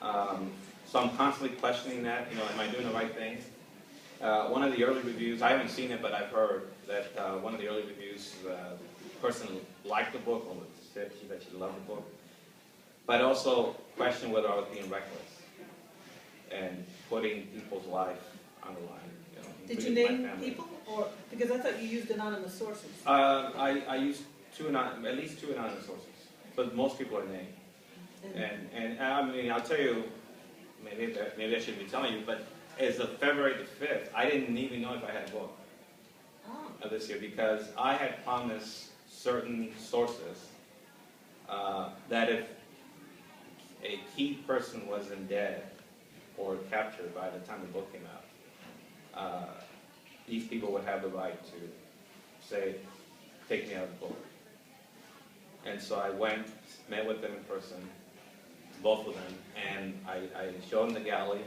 So I'm constantly questioning that. Am I doing the right thing? One of the early reviews, I haven't seen it, but I've heard that one of the early reviews, the person liked the book, or said that she loved the book, but also questioned whether I was being reckless and putting people's life on the line. Did you name people, or because I thought you used anonymous sources? I used at least two anonymous sources, but most people are named. And I mean, I'll tell you, maybe I shouldn't be telling you, but as of February the 5th, I didn't even know if I had a book of this year, because I had promised certain sources that if a key person wasn't dead or captured by the time the book came out, these people would have the right to say, take me out of the book. And so I went, met with them in person, both of them, and I showed them the galley,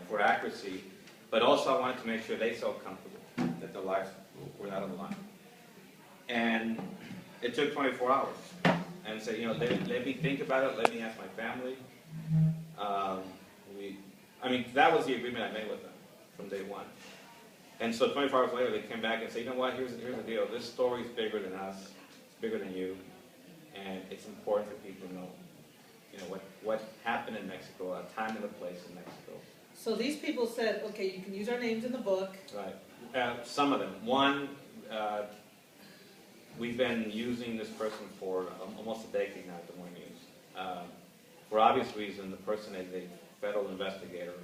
for accuracy, but also I wanted to make sure they felt comfortable that their lives were not on the line. And it took 24 hours. And so, let me think about it, let me ask my family. That was the agreement I made with them from day one. And so 24 hours later, they came back and said, you know what, here's the deal. This story is bigger than us, it's bigger than you, and it's important for people to know, what happened in Mexico, a time and a place in Mexico. So these people said, okay, you can use our names in the book. Right. Some of them. One, we've been using this person for almost a decade now at the Morning News. For obvious reason, the person is a federal investigator.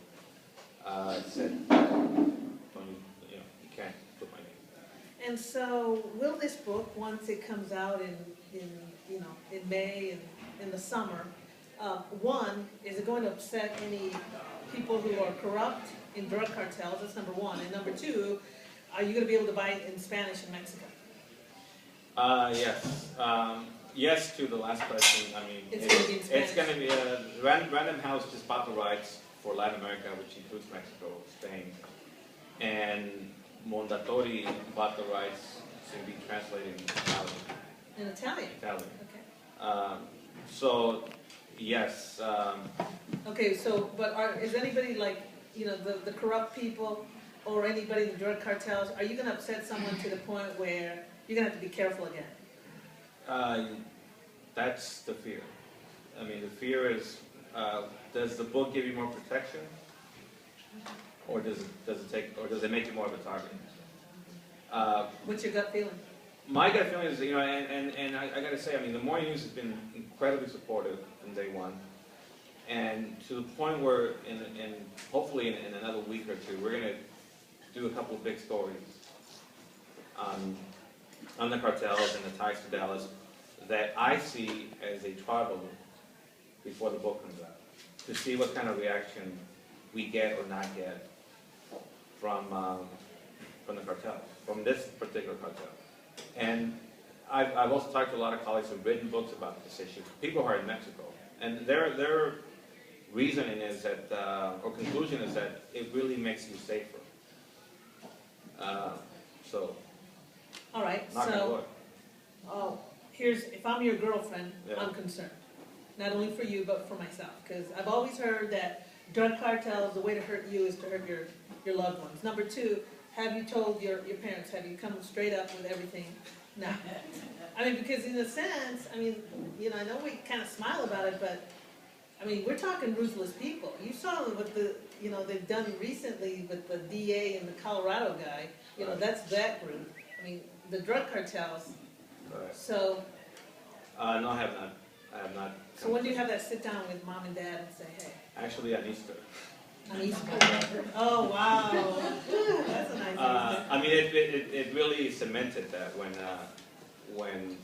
Said, you can't put my name. And so, will this book, once it comes out in May and in the summer, one, is it going to upset any people who are corrupt in drug cartels? That's number one. And number two, are you going to be able to buy it in Spanish in Mexico? Yes. Yes to the last question. I mean, it's going to be Random House just bought the rights for Latin America, which includes Mexico, Spain, and Mondatori bought the rights to be translated in Italian. In Italian? Italian. Okay. So, yes. Okay, so, but is anybody like, the corrupt people or anybody in the drug cartels, are you going to upset someone to the point where you're going to have to be careful again? That's the fear. I mean, the fear is, does the book give you more protection, or does it make you more of a target? What's your gut feeling? My gut feeling is, and I got to say, I mean, the Morning News has been incredibly supportive from day one, and to the point where, hopefully in another week or two, we're going to do a couple of big stories on the cartels and the ties to Dallas that I see as a trial balloon before the book comes out, to see what kind of reaction we get or not get from the cartel, from this particular cartel. And I've also talked to a lot of colleagues who've written books about this issue, people who are in Mexico, and their reasoning is that, or conclusion is that it really makes you safer. All right, not gonna work. If I'm your girlfriend, Yeah. I'm concerned. Not only for you, but for myself. Because I've always heard that drug cartels, the way to hurt you is to hurt your loved ones. Number two, have you told your parents? Have you come straight up with everything? No. I mean, because in a sense, I mean, I know we kind of smile about it, but I mean, we're talking ruthless people. You saw what they've done recently with the DA and the Colorado guy. Right. That's that group. I mean, the drug cartels. Right. So. No, I have not. So when do you have that sit down with mom and dad and say, hey? Actually, on Easter. On Easter. Oh, wow. That's a nice Easter. I mean, it really cemented that when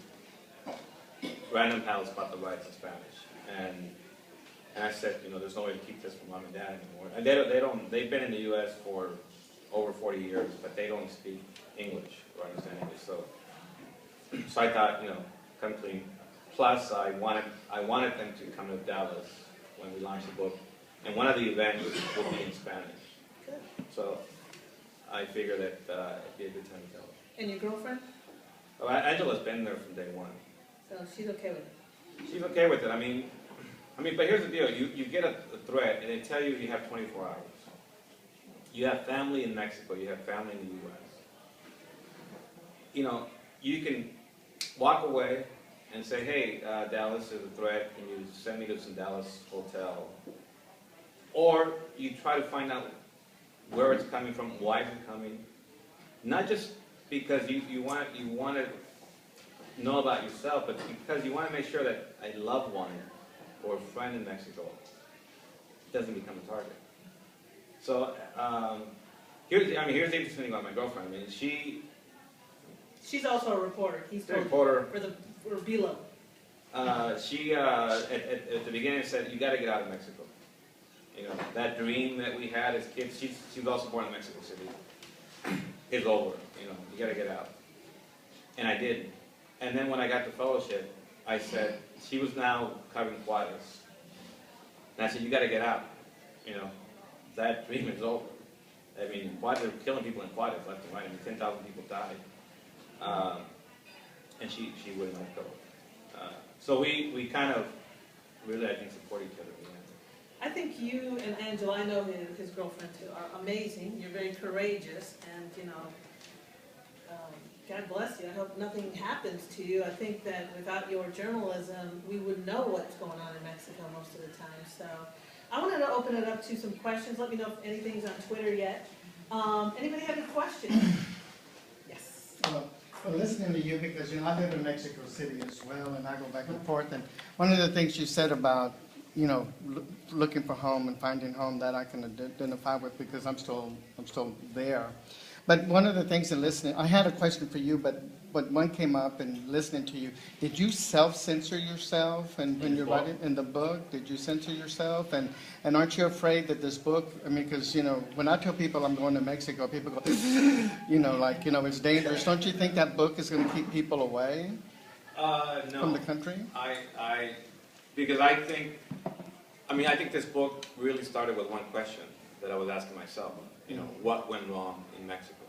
Random House bought the rights in Spanish, and I said, there's no way to keep this from mom and dad anymore. And they've been in the U.S. for over 40 years, but they don't speak English or understand English. So I thought, come clean. Plus, I wanted them to come to Dallas when we launched the book, and one of the events would be in Spanish. Good. So I figured that it'd be a good time to tell them. And your girlfriend? Oh, Angela's been there from day one. So she's okay with it? She's okay with it. I mean, I mean, but here's the deal. You get a threat, and they tell you you have 24 hours. You have family in Mexico. You have family in the U.S. You know, you can walk away and say, hey, Dallas is a threat. Can you send me to some Dallas hotel? Or you try to find out where it's coming from, why it's coming. Not just because you want to know about yourself, but because you want to make sure that a loved one or a friend in Mexico doesn't become a target. So here's the interesting thing about my girlfriend. I mean, she's also a reporter. He's a reporter for Bilo. She at the beginning said, "You got to get out of Mexico." You know, that dream that we had as kids. She was also born in Mexico City. Is over. You know, you got to get out. And I did. And then when I got the fellowship, I said, she was now covering Juarez. And I said, you got to get out. You know, that dream is over. I mean, Juarez, they're killing people in Juarez left and right. I mean, 10,000 people died. And she wouldn't let go. So we kind of really, I think, support each other. I think you and Angela, I know his girlfriend too, are amazing. You're very courageous, and you know, God bless you. I hope nothing happens to you. I think that without your journalism, we wouldn't know what's going on in Mexico most of the time. So I wanted to open it up to some questions. Let me know if anything's on Twitter yet. Anybody have any questions? Yes. Well, listening to you, because you know I live in Mexico City as well, and I go back and forth. And one of the things you said about looking for home and finding home, that I can identify with, because I'm still there. But one of the things in listening, I had a question for you, but one came up in listening to you. Did you self-censor yourself when you're writing in the book? Did you censor yourself? And aren't you afraid that this book, I mean, because, when I tell people I'm going to Mexico, people go, it's dangerous. Don't you think that book is going to keep people away from the country? Because I think this book really started with one question that I was asking myself. What went wrong in Mexico?